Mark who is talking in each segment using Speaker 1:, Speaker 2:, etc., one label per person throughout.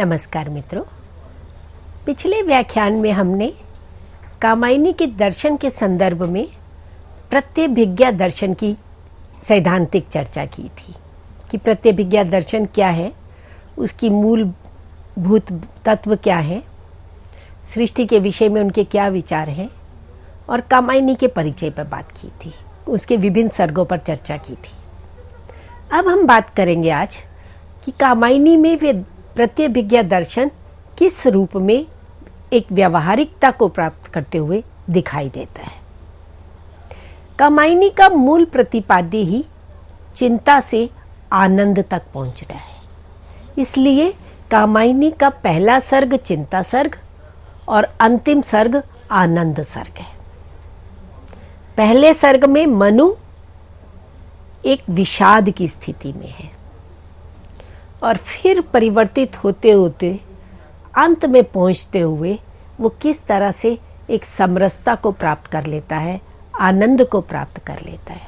Speaker 1: नमस्कार मित्रों, पिछले व्याख्यान में हमने कामायनी के दर्शन के संदर्भ में प्रत्यभिज्ञा दर्शन की सैद्धांतिक चर्चा की थी कि प्रत्यभिज्ञा दर्शन क्या है, उसकी मूलभूत तत्व क्या है, सृष्टि के विषय में उनके क्या विचार हैं और कामायनी के परिचय पर बात की थी, उसके विभिन्न सर्गों पर चर्चा की थी। अब हम बात करेंगे आज कि कामायनी में वे प्रत्यभिज्ञा दर्शन किस रूप में एक व्यावहारिकता को प्राप्त करते हुए दिखाई देता है। कामायनी का मूल प्रतिपाद्य ही चिंता से आनंद तक पहुंचना है। इसलिए कामायनी का पहला सर्ग चिंता सर्ग और अंतिम सर्ग आनंद सर्ग है। पहले सर्ग में मनु एक विषाद की स्थिति में है और फिर परिवर्तित होते होते अंत में पहुंचते हुए वो किस तरह से एक समरसता को प्राप्त कर लेता है, आनंद को प्राप्त कर लेता है।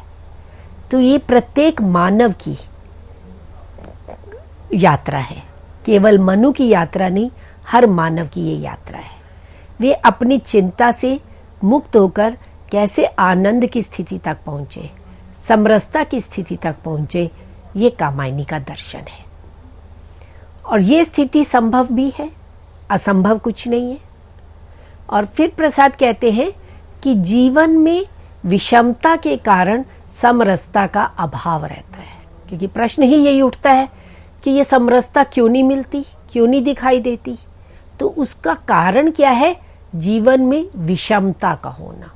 Speaker 1: तो ये प्रत्येक मानव की यात्रा है, केवल मनु की यात्रा नहीं, हर मानव की ये यात्रा है। वे अपनी चिंता से मुक्त होकर कैसे आनंद की स्थिति तक पहुंचे, समरसता की स्थिति तक पहुंचे, ये कामायनी का दर्शन है। और ये स्थिति संभव भी है, असंभव कुछ नहीं है। और फिर प्रसाद कहते हैं कि जीवन में विषमता के कारण समरसता का अभाव रहता है, क्योंकि प्रश्न ही यही उठता है कि ये समरसता क्यों नहीं मिलती, क्यों नहीं दिखाई देती। तो उसका कारण क्या है? जीवन में विषमता का होना।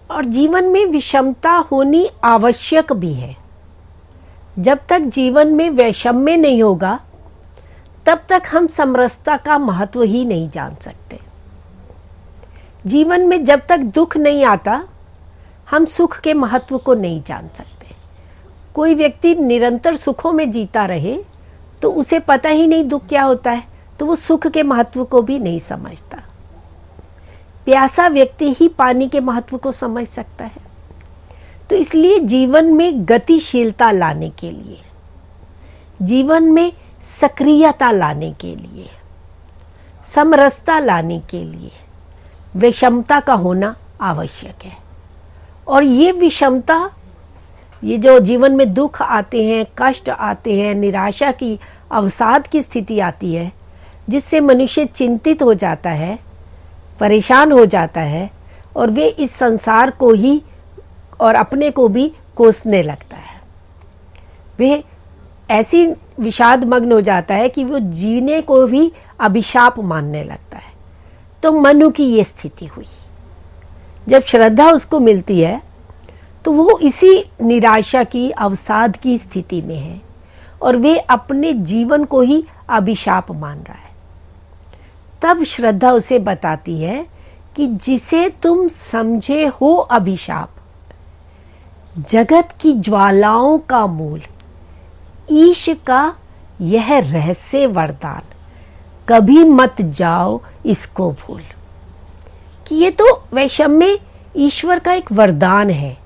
Speaker 1: और जीवन में विषमता होनी आवश्यक भी है। जब तक जीवन में वैषम्य नहीं होगा तब तक हम समरसता का महत्व ही नहीं जान सकते। जीवन में जब तक दुख नहीं आता हम सुख के महत्व को नहीं जान सकते। कोई व्यक्ति निरंतर सुखों में जीता रहे तो उसे पता ही नहीं दुख क्या होता है, तो वो सुख के महत्व को भी नहीं समझता। प्यासा व्यक्ति ही पानी के महत्व को समझ सकता है। तो इसलिए जीवन में गतिशीलता लाने के लिए, जीवन में सक्रियता लाने के लिए, समरसता लाने के लिए विषमता का होना आवश्यक है। और ये विषमता, ये जो जीवन में दुख आते हैं, कष्ट आते हैं, निराशा की, अवसाद की स्थिति आती है, जिससे मनुष्य चिंतित हो जाता है, परेशान हो जाता है और वे इस संसार को ही और अपने को भी कोसने लगता है। वे ऐसी विषाद मग्न हो जाता है कि वो जीने को भी अभिशाप मानने लगता है। तो मनु की ये स्थिति हुई। जब श्रद्धा उसको मिलती है तो वो इसी निराशा की, अवसाद की स्थिति में है और वे अपने जीवन को ही अभिशाप मान रहा है। तब श्रद्धा उसे बताती है कि जिसे तुम समझे हो अभिशाप, जगत की ज्वालाओं का मूल, ईश का यह रहस्य वरदान, कभी मत जाओ इसको भूल। कि ये तो वैषम्य ईश्वर का एक वरदान है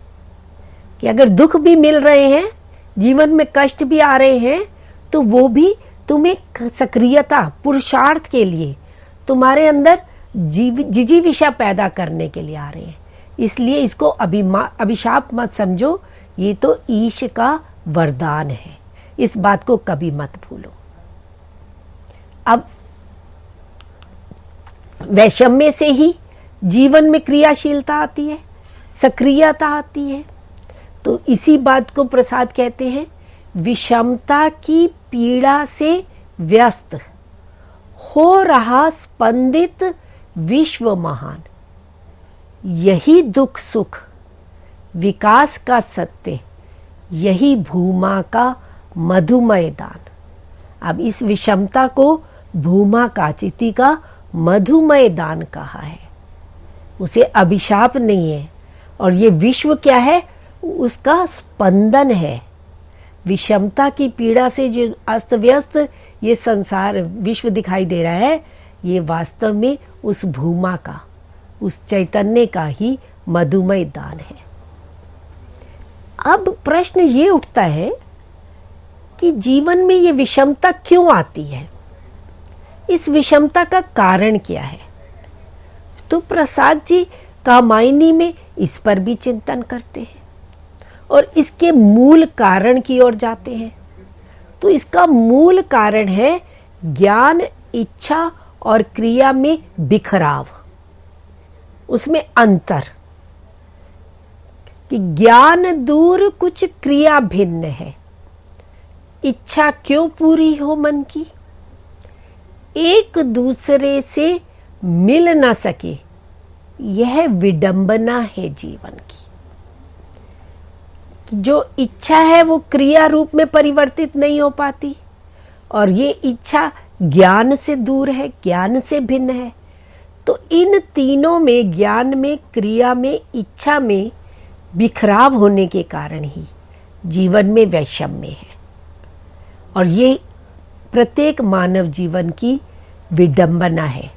Speaker 1: कि अगर दुख भी मिल रहे हैं, जीवन में कष्ट भी आ रहे हैं, तो वो भी तुम्हें सक्रियता, पुरुषार्थ के लिए, तुम्हारे अंदर जिजीविषा पैदा करने के लिए आ रहे हैं। इसलिए इसको अभिशाप मत समझो, ये तो ईश का वरदान है। इस बात को कभी मत भूलो। अब वैषम्य से ही जीवन में क्रियाशीलता आती है, सक्रियता आती है। तो इसी बात को प्रसाद कहते हैं, विषमता की पीड़ा से व्यस्त हो रहा स्पंदित विश्व महान, यही दुख सुख विकास का सत्य, यही भूमा का मधुमय दान। अब इस विषमता को भूमा काचिति का मधुमय दान कहा है, उसे अभिशाप नहीं है। और ये विश्व क्या है? उसका स्पंदन है। विषमता की पीड़ा से जो अस्त व्यस्त ये संसार विश्व दिखाई दे रहा है, ये वास्तव में उस भूमा का, उस चैतन्य का ही मधुमय दान है। अब प्रश्न ये उठता है कि जीवन में ये विषमता क्यों आती है। इस विषमता का कारण क्या है? तो प्रसाद जी कामायनी में इस पर भी चिंतन करते हैं और इसके मूल कारण की ओर जाते हैं। तो इसका मूल कारण है ज्ञान, इच्छा और क्रिया में बिखराव, उसमें अंतर, कि ज्ञान दूर कुछ क्रिया भिन्न है। इच्छा क्यों पूरी हो मन की? एक दूसरे से मिल न सके, यह विडंबना है जीवन की। कि जो इच्छा है वो क्रिया रूप में परिवर्तित नहीं हो पाती और ये इच्छा ज्ञान से दूर है, ज्ञान से भिन्न है। तो इन तीनों में, ज्ञान में, क्रिया में, इच्छा में बिखराव होने के कारण ही जीवन में वैषम्य है। और ये प्रत्येक मानव जीवन की विडंबना है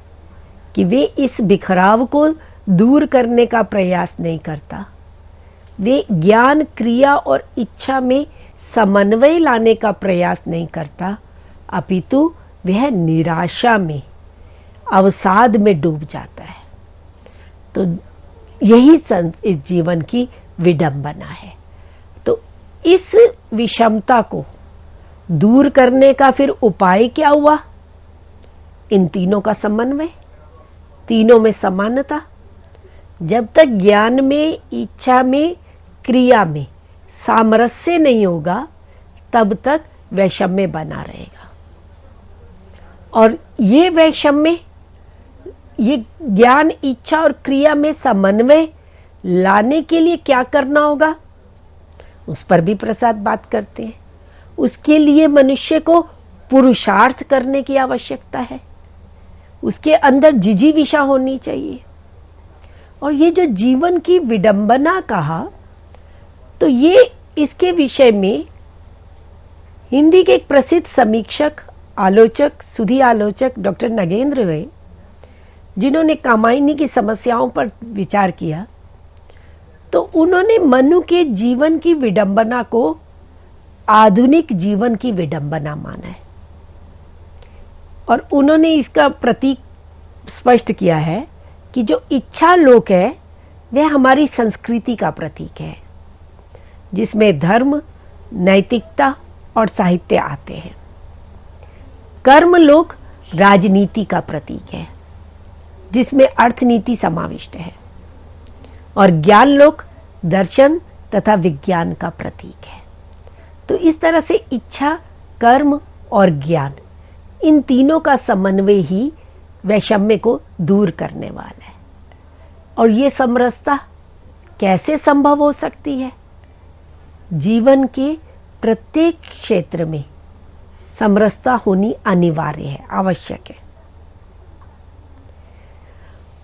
Speaker 1: कि वे इस बिखराव को दूर करने का प्रयास नहीं करता। वे ज्ञान, क्रिया और इच्छा में समन्वय लाने का प्रयास नहीं करता, अपितु वह निराशा में, अवसाद में डूब जाता है। तो यही इस जीवन की विडंबना है। तो इस विषमता को दूर करने का फिर उपाय क्या हुआ? इन तीनों का समन्वय, तीनों में समानता। जब तक ज्ञान में, इच्छा में, क्रिया में सामरस्य नहीं होगा, तब तक वैषम्य बना रहेगा। और ये वैषम्य, ये ज्ञान, इच्छा और क्रिया में समन्वय लाने के लिए क्या करना होगा, उस पर भी प्रसाद बात करते हैं। उसके लिए मनुष्य को पुरुषार्थ करने की आवश्यकता है, उसके अंदर जिजीविषा होनी चाहिए। और ये जो जीवन की विडंबना कहा, तो ये इसके विषय में हिंदी के एक प्रसिद्ध समीक्षक, आलोचक, सुधी आलोचक डॉक्टर नगेंद्र हैं, जिन्होंने कामायनी की समस्याओं पर विचार किया। तो उन्होंने मनु के जीवन की विडंबना को आधुनिक जीवन की विडंबना माना है और उन्होंने इसका प्रतीक स्पष्ट किया है कि जो इच्छा लोक है वह हमारी संस्कृति का प्रतीक है, जिसमें धर्म, नैतिकता और साहित्य आते हैं। कर्म लोक राजनीति का प्रतीक है, जिसमें अर्थनीति समाविष्ट है। और ज्ञान लोक दर्शन तथा विज्ञान का प्रतीक है। तो इस तरह से इच्छा, कर्म और ज्ञान, इन तीनों का समन्वय ही वैषम्य को दूर करने वाला है। और ये समरसता कैसे संभव हो सकती है? जीवन के प्रत्येक क्षेत्र में समरसता होनी अनिवार्य है, आवश्यक है।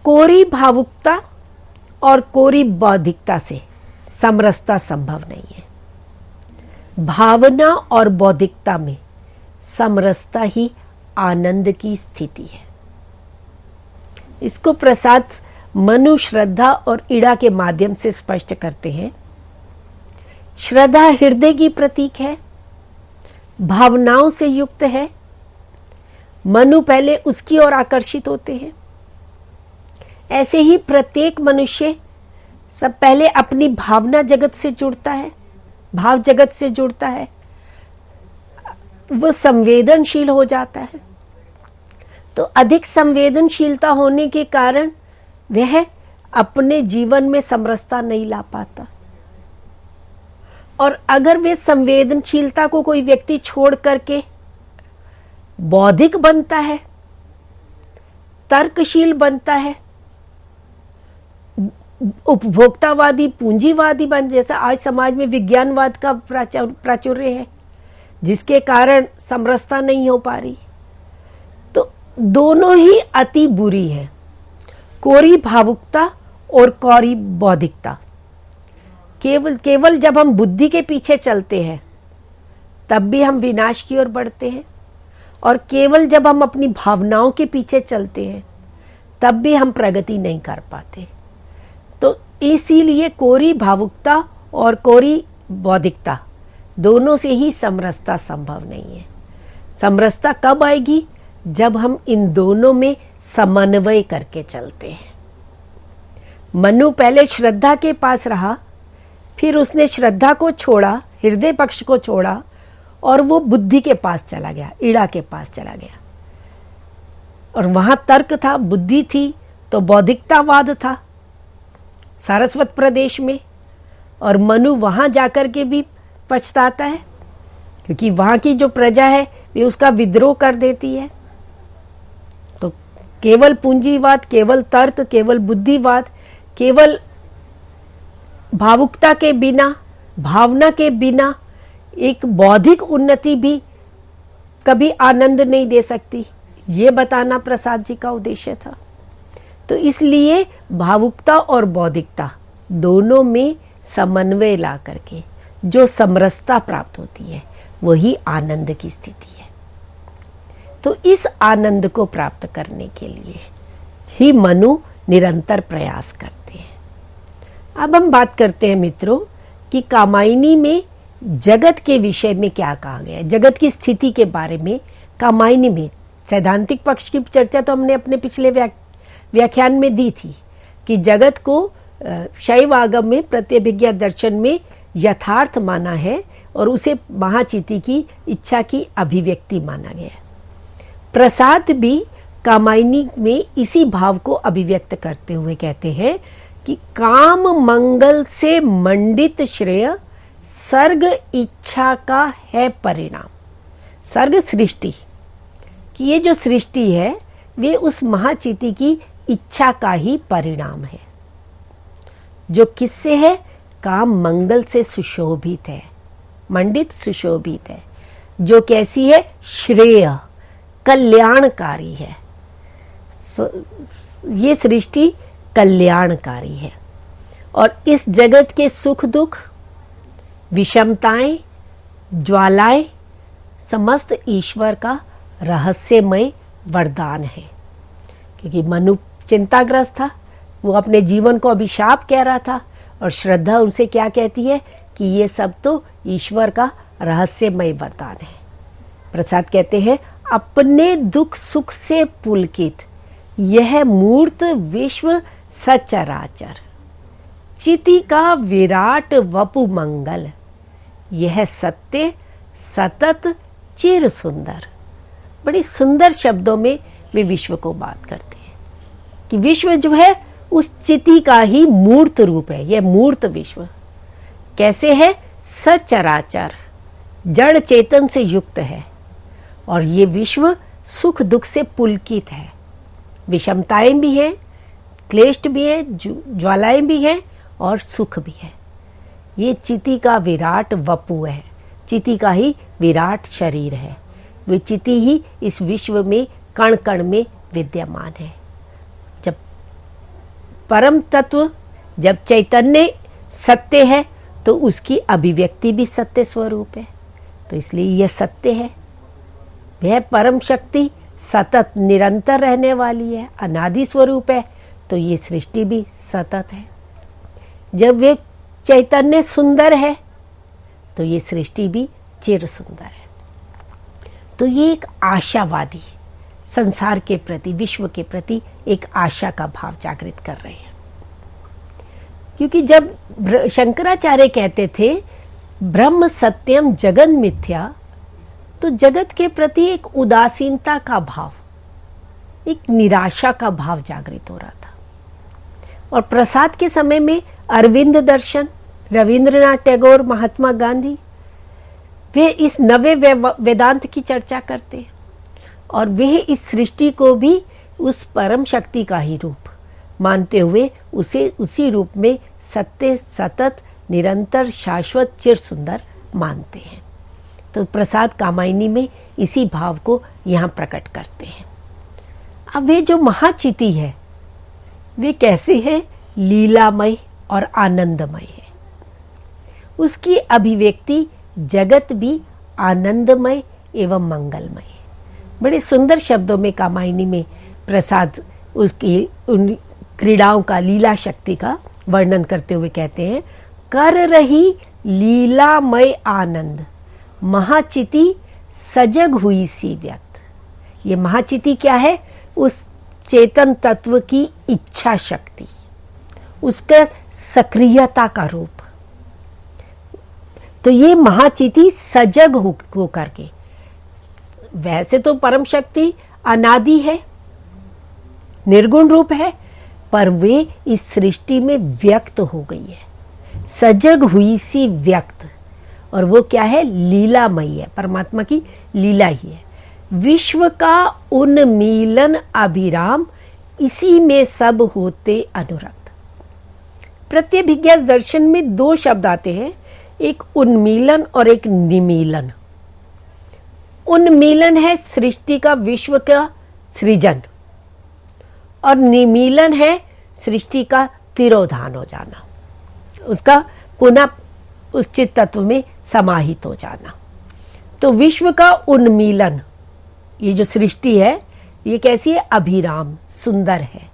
Speaker 1: कोरी भावुकता और कोरी बौद्धिकता से समरसता संभव नहीं है। भावना और बौद्धिकता में समरसता ही आनंद की स्थिति है। इसको प्रसाद मनु, श्रद्धा और इड़ा के माध्यम से स्पष्ट करते हैं। श्रद्धा हृदय की प्रतीक है, भावनाओं से युक्त है। मनु पहले उसकी ओर आकर्षित होते हैं। ऐसे ही प्रत्येक मनुष्य सब पहले अपनी भावना जगत से जुड़ता है, भाव जगत से जुड़ता है, वो संवेदनशील हो जाता है। तो अधिक संवेदनशीलता होने के कारण वह अपने जीवन में समरसता नहीं ला पाता। और अगर वे संवेदनशीलता को कोई व्यक्ति छोड़ करके बौद्धिक बनता है, तर्कशील बनता है, उपभोक्तावादी, पूंजीवादी बन, जैसा आज समाज में विज्ञानवाद का प्राचुर्य है, जिसके कारण समरसता नहीं हो पा रही, तो दोनों ही अति बुरी है, कोरी भावुकता और कोरी बौद्धिकता। केवल जब हम बुद्धि के पीछे चलते हैं तब भी हम विनाश की ओर बढ़ते हैं, और केवल जब हम अपनी भावनाओं के पीछे चलते हैं तब भी हम प्रगति नहीं कर पाते। तो इसीलिए कोरी भावुकता और कोरी बौद्धिकता दोनों से ही समरसता संभव नहीं है। समरसता कब आएगी? जब हम इन दोनों में समन्वय करके चलते हैं। मनु पहले श्रद्धा के पास रहा, फिर उसने श्रद्धा को छोड़ा, हृदय पक्ष को छोड़ा और वो बुद्धि के पास चला गया, ईड़ा के पास चला गया। और वहां तर्क था, बुद्धि थी तो बौद्धिकतावाद था सारस्वत प्रदेश में। और मनु वहां जाकर के भी पछताता है, क्योंकि वहां की जो प्रजा है वे उसका विद्रोह कर देती है। तो केवल पूंजीवाद, केवल तर्क, केवल बुद्धिवाद, केवल भावुकता के बिना, भावना के बिना एक बौद्धिक उन्नति भी कभी आनंद नहीं दे सकती, ये बताना प्रसाद जी का उद्देश्य था। तो इसलिए भावुकता और बौद्धिकता दोनों में समन्वय ला करके जो समरसता प्राप्त होती है वही आनंद की स्थिति है। तो इस आनंद को प्राप्त करने के लिए ही मनु निरंतर प्रयास करते हैं। अब हम बात करते हैं मित्रों कि कामायनी में जगत के विषय में क्या कहा गया है, जगत की स्थिति के बारे में। कामायनी में सैद्धांतिक पक्ष की चर्चा तो हमने अपने पिछले व्याख्यान में दी थी कि जगत को शैव आगम में प्रत्यभिज्ञा दर्शन में यथार्थ माना है और उसे महाचिति की इच्छा की अभिव्यक्ति माना गया। प्रसाद भी कामायनी में इसी भाव को अभिव्यक्त करते हुए कहते हैं कि काम मंगल से मंडित श्रेय सर्ग इच्छा का है परिणाम। सर्ग सृष्टि कि ये जो सृष्टि है वे उस महाचिति की इच्छा का ही परिणाम है, जो किससे है? काम मंगल से सुशोभित है, मंडित सुशोभित है, जो कैसी है? श्रेय, कल्याणकारी है। ये सृष्टि कल्याणकारी है और इस जगत के सुख दुख, विषमताएं, ज्वालाएं समस्त ईश्वर का रहस्यमय वरदान है। क्योंकि मनु चिंताग्रस्त था, वो अपने जीवन को अभिशाप कह रहा था और श्रद्धा उनसे क्या कहती है कि ये सब तो ईश्वर का रहस्यमय वरदान है। प्रसाद कहते हैं अपने दुख सुख से पुलकित यह मूर्त विश्व सचराचर, चिति का विराट वपु मंगल, यह सत्य सतत चिर सुंदर। बड़ी सुंदर शब्दों में वे विश्व को बात करते हैं कि विश्व जो है उस चिति का ही मूर्त रूप है। यह मूर्त विश्व कैसे है? सचराचर, जड़ चेतन से युक्त है और ये विश्व सुख दुख से पुलकित है। विषमताएं भी हैं, क्लेश भी है, ज्वालाएं भी हैं और सुख भी है। ये चिति का विराट वपु है, चिति का ही विराट शरीर है। वे चिति ही इस विश्व में कण कण में विद्यमान है। जब परम तत्व, जब चैतन्य सत्य है तो उसकी अभिव्यक्ति भी सत्य स्वरूप है, तो इसलिए यह सत्य है। वह परम शक्ति सतत निरंतर रहने वाली है, अनादि स्वरूप है, तो ये सृष्टि भी सतत है। जब वे चैतन्य सुंदर है तो ये सृष्टि भी चिर सुंदर है। तो ये एक आशावादी, संसार के प्रति, विश्व के प्रति एक आशा का भाव जागृत कर रहे हैं। क्योंकि जब शंकराचार्य कहते थे ब्रह्म सत्यम जगन मिथ्या, तो जगत के प्रति एक उदासीनता का भाव, एक निराशा का भाव जागृत हो रहा था। और प्रसाद के समय में अरविंद दर्शन, रविंद्रनाथ टैगोर, महात्मा गांधी, वे इस नवे वेदांत की चर्चा करते हैं और वे इस सृष्टि को भी उस परम शक्ति का ही रूप मानते हुए उसे उसी रूप में सत्य सतत निरंतर शाश्वत चिर सुंदर मानते हैं। तो प्रसाद कामायनी में इसी भाव को यहाँ प्रकट करते हैं। अब वे जो महाचिति है वे कैसे है? लीलामय और आनंदमय है। उसकी अभिव्यक्ति जगत भी आनंदमय एवं मंगलमय है। बड़े सुंदर शब्दों में कामायनी में प्रसाद उसकी उन क्रीड़ाओं का, लीला शक्ति का वर्णन करते हुए कहते हैं, कर रही लीलामय आनंद महाचिति सजग हुई सी व्यक्त। ये महाचिति क्या है? उस चेतन तत्व की इच्छा शक्ति, उसका सक्रियता का रूप। तो ये महाचिति सजग हो करके, वैसे तो परम शक्ति अनादि है, निर्गुण रूप है, पर वे इस सृष्टि में व्यक्त हो गई है, सजग हुई सी व्यक्त। और वो क्या है? लीलामयी है, परमात्मा की लीला ही है। विश्व का उन्मीलन अभिराम, इसी में सब होते अनुरक्त। प्रत्यभिज्ञा दर्शन में दो शब्द आते हैं, एक उन्मीलन और एक निमीलन। उन्मीलन है सृष्टि का, विश्व का सृजन, और निमीलन है सृष्टि का तिरोधान हो जाना, उसका पुनः उस चित्त तत्व में समाहित हो जाना। तो विश्व का उन्मीलन, ये जो सृष्टि है ये कैसी है? अभिराम, सुंदर है।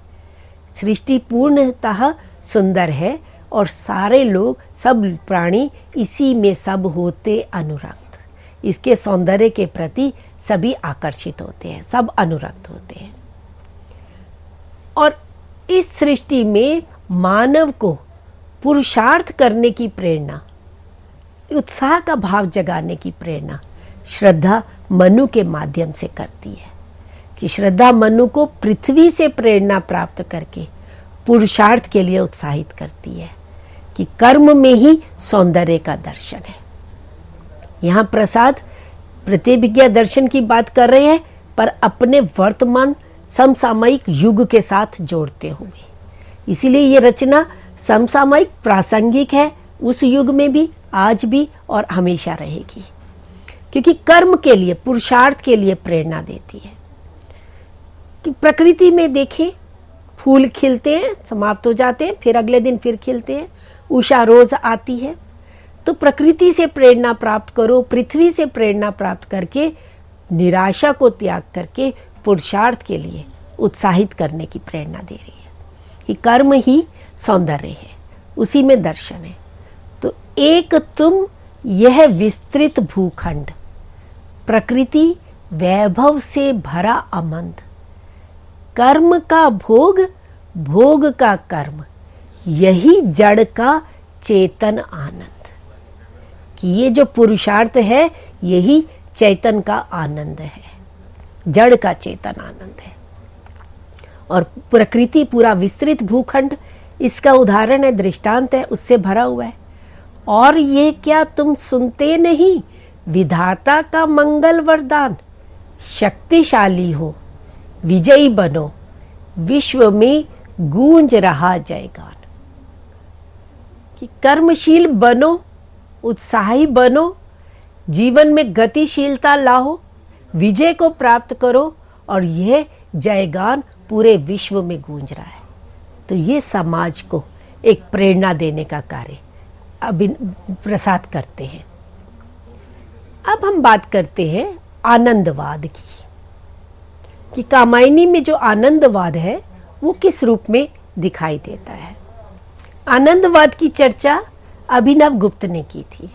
Speaker 1: सृष्टि पूर्णतः सुंदर है और सारे लोग, सब प्राणी इसी में सब होते अनुरक्त। इसके सौंदर्य के प्रति सभी आकर्षित होते हैं, सब अनुरक्त होते हैं। और इस सृष्टि में मानव को पुरुषार्थ करने की प्रेरणा, उत्साह का भाव जगाने की प्रेरणा श्रद्धा मनु के माध्यम से करती है। कि श्रद्धा मनु को पृथ्वी से प्रेरणा प्राप्त करके पुरुषार्थ के लिए उत्साहित करती है कि कर्म में ही सौंदर्य का दर्शन है। यहां प्रसाद प्रतिभिज्ञा दर्शन की बात कर रहे हैं, पर अपने वर्तमान समसामयिक युग के साथ जोड़ते हुए। इसीलिए ये रचना समसामयिक प्रासंगिक है, उस युग में भी, आज भी और हमेशा रहेगी, क्योंकि कर्म के लिए, पुरुषार्थ के लिए प्रेरणा देती है। कि प्रकृति में देखें, फूल खिलते हैं, समाप्त हो जाते हैं, फिर अगले दिन फिर खिलते हैं, उषा रोज आती है। तो प्रकृति से प्रेरणा प्राप्त करो, पृथ्वी से प्रेरणा प्राप्त करके निराशा को त्याग करके पुरुषार्थ के लिए उत्साहित करने की प्रेरणा दे रही है। कि कर्म ही सौंदर्य है, उसी में दर्शन है। तो एक तुम यह विस्तृत भूखंड, प्रकृति वैभव से भरा अमंद, कर्म का भोग, भोग का कर्म, यही जड़ का चेतन आनंद। कि ये जो पुरुषार्थ है यही चैतन का आनंद है, जड़ का चेतन आनंद है। और प्रकृति पूरा विस्तृत भूखंड इसका उदाहरण है, दृष्टांत है, उससे भरा हुआ है। और ये क्या तुम सुनते नहीं, विधाता का मंगल वरदान, शक्तिशाली हो, विजयी बनो, विश्व में गूंज रहा जयगान। कि कर्मशील बनो, उत्साही बनो, जीवन में गतिशीलता लाओ, विजय को प्राप्त करो, और यह जयगान पूरे विश्व में गूंज रहा है। तो ये समाज को एक प्रेरणा देने का कार्य प्रसाद करते हैं। अब हम बात करते हैं आनंदवाद की, कि कामायनी में जो आनंदवाद है वो किस रूप में दिखाई देता है। आनंदवाद की चर्चा अभिनव गुप्त ने की थी।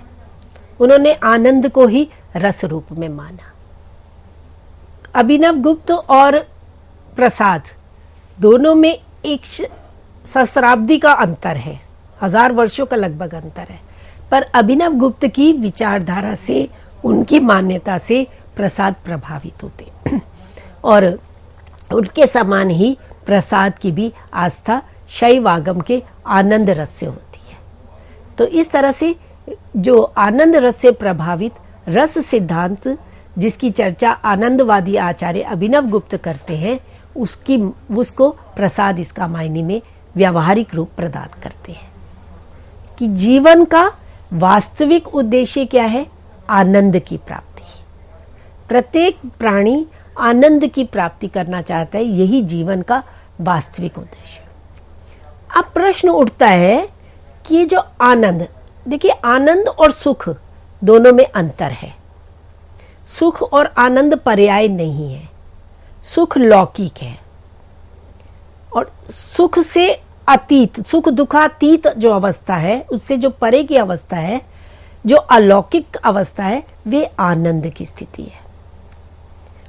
Speaker 1: उन्होंने आनंद को ही रस रूप में माना। अभिनव गुप्त और प्रसाद दोनों में एक सहस्राब्दी का अंतर है, 1000 वर्षों का लगभग अंतर है। पर अभिनव गुप्त की विचारधारा से, उनकी मान्यता से प्रसाद प्रभावित होते और उनके समान ही प्रसाद की भी आस्था शैव आगम के आनंद रस से होती है। तो इस तरह से जो आनंद रस से प्रभावित रस सिद्धांत, जिसकी चर्चा आनंदवादी आचार्य अभिनव गुप्त करते हैं, उसको प्रसाद इस कामायनी में व्यावहारिक रूप प्रदान करते हैं। कि जीवन का वास्तविक उद्देश्य क्या है? आनंद की प्राप्ति। प्रत्येक प्राणी आनंद की प्राप्ति करना चाहता है, यही जीवन का वास्तविक उद्देश्य। अब प्रश्न उठता है कि ये जो आनंद, देखिए आनंद और सुख दोनों में अंतर है। सुख और आनंद पर्याय नहीं है, सुख लौकिक है और सुख से अतीत, सुख दुखातीत जो अवस्था है, उससे जो परे की अवस्था है, जो अलौकिक अवस्था है, वे आनंद की स्थिति है।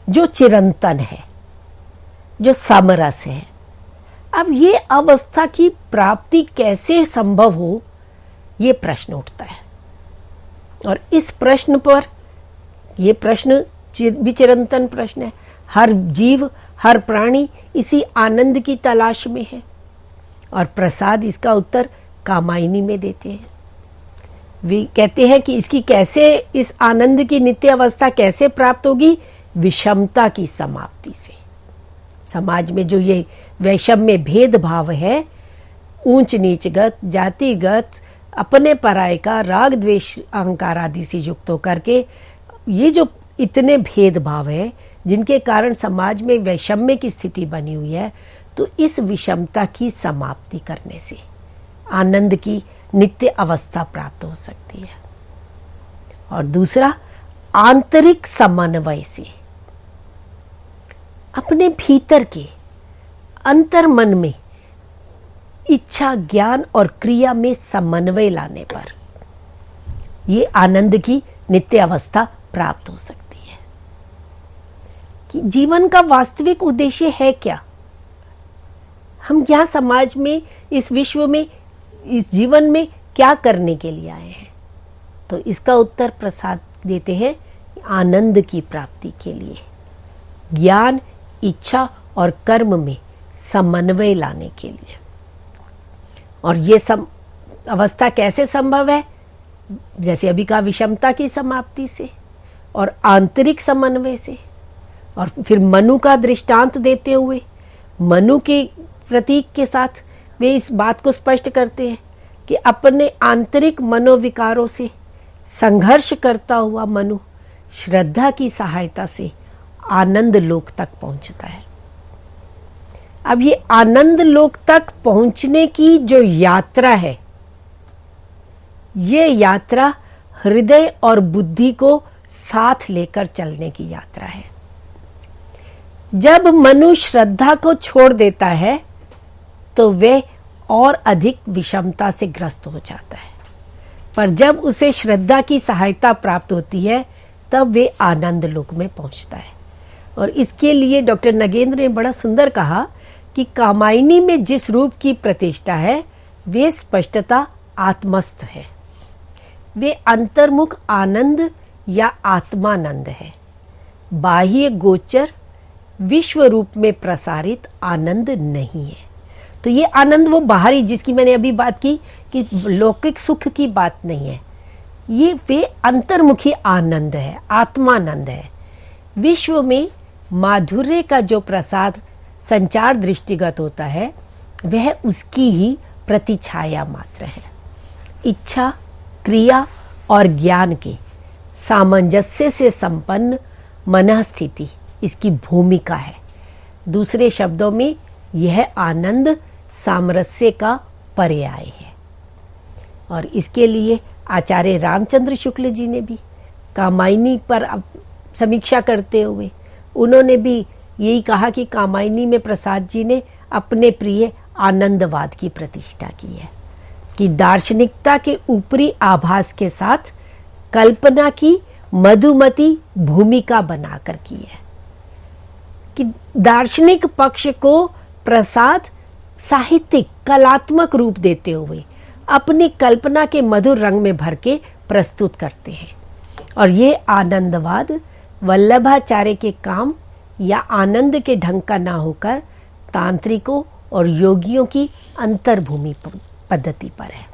Speaker 1: जो चिरंतन है, जो समरस है। अब ये अवस्था की प्राप्ति कैसे संभव हो, ये प्रश्न उठता है। और इस प्रश्न पर, ये प्रश्न भी चिरंतन प्रश्न है। हर जीव, हर प्राणी इसी आनंद की तलाश में है और प्रसाद इसका उत्तर कामायनी में देते हैं। वे कहते हैं कि इसकी कैसे, इस आनंद की नित्य अवस्था कैसे प्राप्त होगी? विषमता की समाप्ति से। समाज में जो ये वैषम्य भेदभाव है, ऊंच नीचगत, जातिगत, अपने पराये का, राग द्वेष अहंकार आदि से युक्त होकर के ये जो इतने भेदभाव है, जिनके कारण समाज में वैषम्य की स्थिति बनी हुई है, तो इस विषमता की समाप्ति करने से आनंद की नित्य अवस्था प्राप्त हो सकती है। और दूसरा, आंतरिक समन्वय से, अपने भीतर के अंतर मन में इच्छा, ज्ञान और क्रिया में समन्वय लाने पर ये आनंद की नित्य अवस्था प्राप्त हो सकती है। कि जीवन का वास्तविक उद्देश्य है क्या? हम यहाँ समाज में, इस विश्व में, इस जीवन में क्या करने के लिए आए हैं? तो इसका उत्तर प्रसाद देते हैं, आनंद की प्राप्ति के लिए, ज्ञान, इच्छा और कर्म में समन्वय लाने के लिए। और ये अवस्था कैसे संभव है? जैसे अभी कहा, विषमता की समाप्ति से और आंतरिक समन्वय से। और फिर मनु का दृष्टांत देते हुए, मनु के प्रतीक के साथ वे इस बात को स्पष्ट करते हैं कि अपने आंतरिक मनोविकारों से संघर्ष करता हुआ मनु श्रद्धा की सहायता से आनंद लोक तक पहुंचता है। अब ये आनंद लोक तक पहुंचने की जो यात्रा है, ये यात्रा हृदय और बुद्धि को साथ लेकर चलने की यात्रा है। जब मनु श्रद्धा को छोड़ देता है तो वे और अधिक विषमता से ग्रस्त हो जाता है, पर जब उसे श्रद्धा की सहायता प्राप्त होती है तब वे आनंद लोक में पहुंचता है। और इसके लिए डॉक्टर नगेंद्र ने बड़ा सुंदर कहा कि कामायनी में जिस रूप की प्रतिष्ठा है, वे स्पष्टता आत्मस्थ है, वे अंतर्मुख आनंद या आत्मानंद है, बाह्य गोचर विश्व रूप में प्रसारित आनंद नहीं है। तो ये आनंद वो बाहरी, जिसकी मैंने अभी बात की कि लौकिक सुख की बात नहीं है, ये वे अंतर्मुखी आनंद है, आत्मानंद है। विश्व में माधुर्य का जो प्रसाद संचार दृष्टिगत होता है, वह उसकी ही प्रतिछाया मात्र है। इच्छा, क्रिया और ज्ञान के सामंजस्य से संपन्न मन स्थिति इसकी भूमिका है। दूसरे शब्दों में, यह आनंद सामरस्य का पर्याय है। और इसके लिए आचार्य रामचंद्र शुक्ल जी ने भी कामायनी पर समीक्षा करते हुए उन्होंने भी यही कहा कि कामायनी में प्रसाद जी ने अपने प्रिय आनंदवाद की प्रतिष्ठा की है, कि दार्शनिकता के ऊपरी आभास के साथ कल्पना की मधुमती भूमिका बनाकर की है। कि दार्शनिक पक्ष को प्रसाद साहित्यिक कलात्मक रूप देते हुए अपनी कल्पना के मधुर रंग में भर के प्रस्तुत करते हैं। और ये आनंदवाद वल्लभाचार्य के काम या आनंद के ढंग का ना होकर तांत्रिकों और योगियों की अंतर्भूमि पद्धति पर है।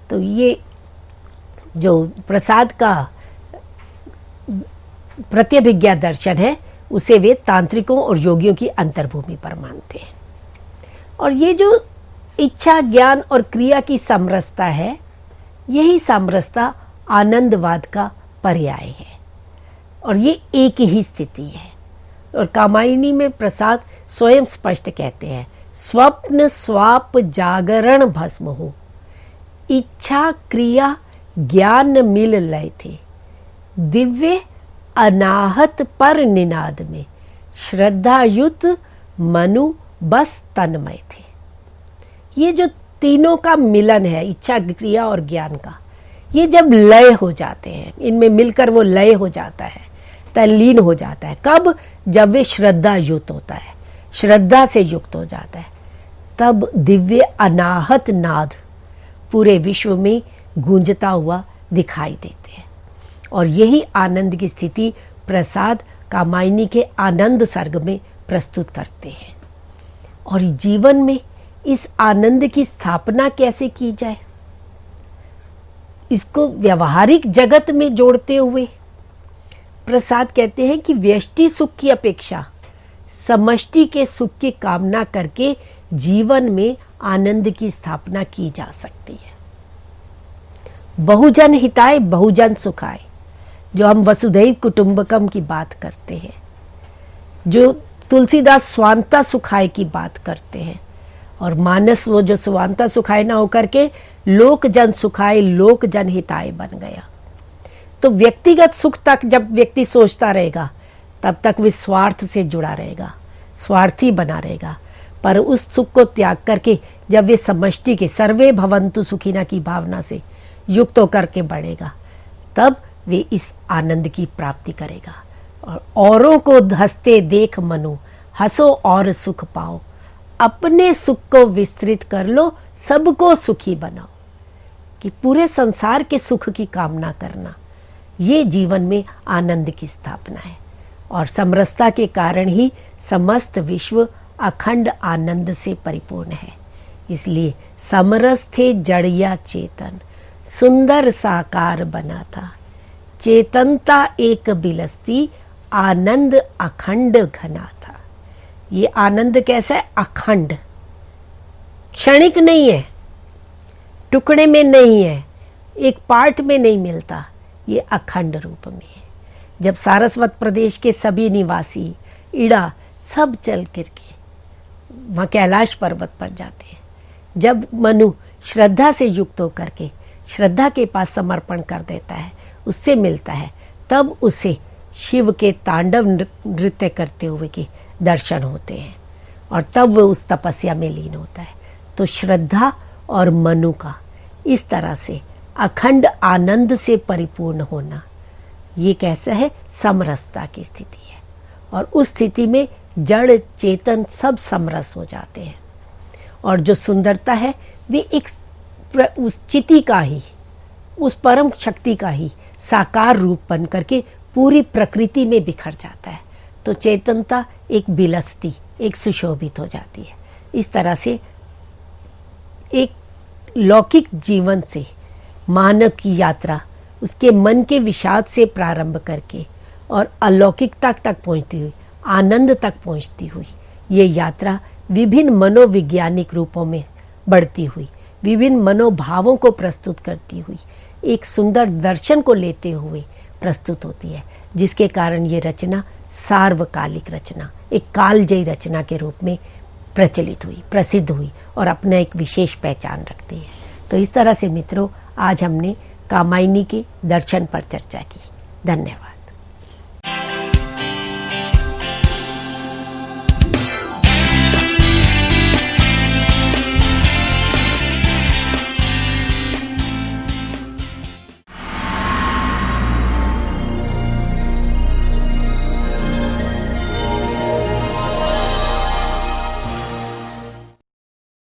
Speaker 1: तो ये जो प्रसाद का प्रत्यभिज्ञा दर्शन है, उसे वे तांत्रिकों और योगियों की अंतर्भूमि पर मानते हैं। और ये जो इच्छा, ज्ञान और क्रिया की समरसता है, यही समरसता आनंदवाद का पर्याय है। और ये एक ही स्थिति है। और कामायनी में प्रसाद स्वयं स्पष्ट कहते हैं, स्वप्न स्वाप जागरण भस्म हो, इच्छा क्रिया ज्ञान मिल लय थे, दिव्य अनाहत पर निनाद में श्रद्धायुत मनु बस तन्मय थे। ये जो तीनों का मिलन है, इच्छा क्रिया और ज्ञान का, ये जब लय हो जाते हैं, इनमें मिलकर वो लय हो जाता है, तल्लीन हो जाता है। कब? जब वे श्रद्धा युक्त होता है, श्रद्धा से युक्त हो जाता है, तब दिव्य अनाहत नाद पूरे विश्व में गूंजता हुआ दिखाई देते हैं। और यही आनंद की स्थिति प्रसाद कामायनी के आनंद सर्ग में प्रस्तुत करते हैं। और जीवन में इस आनंद की स्थापना कैसे की जाए, इसको व्यवहारिक जगत में जोड़ते हुए प्रसाद कहते हैं कि व्यष्टि सुख की अपेक्षा समष्टि के सुख की कामना करके जीवन में आनंद की स्थापना की जा सकती है। बहुजन हिताय बहुजन सुखाय, जो हम वसुधैव कुटुंबकम की बात करते हैं, जो तुलसीदास स्वांता सुखाय की बात करते हैं, और मानस वो जो स्वांता सुखाय ना होकर के लोक जन सुखाय लोक जन हिताय बन गया। तो व्यक्तिगत सुख तक जब व्यक्ति सोचता रहेगा तब तक वे स्वार्थ से जुड़ा रहेगा, स्वार्थी बना रहेगा। पर उस सुख को त्याग करके जब वे समष्टि के सर्वे भवन्तु सुखिना की भावना से युक्त होकर के बढ़ेगा, तब वे इस आनंद की प्राप्ति करेगा। और औरों को हंसते देख मनु हंसो और सुख पाओ, अपने सुख को विस्तृत कर लो, सबको सुखी बनाओ। कि पूरे संसार के सुख की कामना करना, ये जीवन में आनंद की स्थापना है। और समरसता के कारण ही समस्त विश्व अखंड आनंद से परिपूर्ण है। इसलिए समरस थे जड़िया चेतन, सुंदर साकार बना था, चेतनता एक बिलस्ती, आनंद अखंड घना था। ये आनंद कैसा है? अखंड, क्षणिक नहीं है, टुकड़े में नहीं है, एक पार्ट में नहीं मिलता, ये अखंड रूप में है। जब सारस्वत प्रदेश के सभी निवासी इड़ा सब चल करके वहां कैलाश पर्वत पर जाते हैं, जब मनु श्रद्धा से युक्त होकर के श्रद्धा के पास समर्पण कर देता है, उससे मिलता है, तब उसे शिव के तांडव नृत्य करते हुए के दर्शन होते हैं और तब वो उस तपस्या में लीन होता है। तो श्रद्धा और मनु का इस तरह से अखंड आनंद से परिपूर्ण होना, ये कैसा है? समरसता की स्थिति है। और उस स्थिति में जड़ चेतन सब समरस हो जाते हैं। और जो सुंदरता है वे एक उस चिति का ही, उस परम शक्ति का ही साकार रूप बन करके पूरी प्रकृति में बिखर जाता है। तो चेतनता एक बिलसती, एक सुशोभित हो जाती है। इस तरह से एक लौकिक जीवन से मानव की यात्रा उसके मन के विषाद से प्रारंभ करके और अलौकिकता तक पहुंचती हुई, आनंद तक पहुंचती हुई, ये यात्रा विभिन्न मनोवैज्ञानिक रूपों में बढ़ती हुई, विभिन्न मनोभावों को प्रस्तुत करती हुई, एक सुंदर दर्शन को लेते हुए प्रस्तुत होती है, जिसके कारण ये रचना सार्वकालिक रचना, एक कालजयी रचना के रूप में प्रचलित हुई, प्रसिद्ध हुई और अपना एक विशेष पहचान रखती है। तो इस तरह से मित्रों, आज हमने कामायनी के दर्शन पर चर्चा की। धन्यवाद।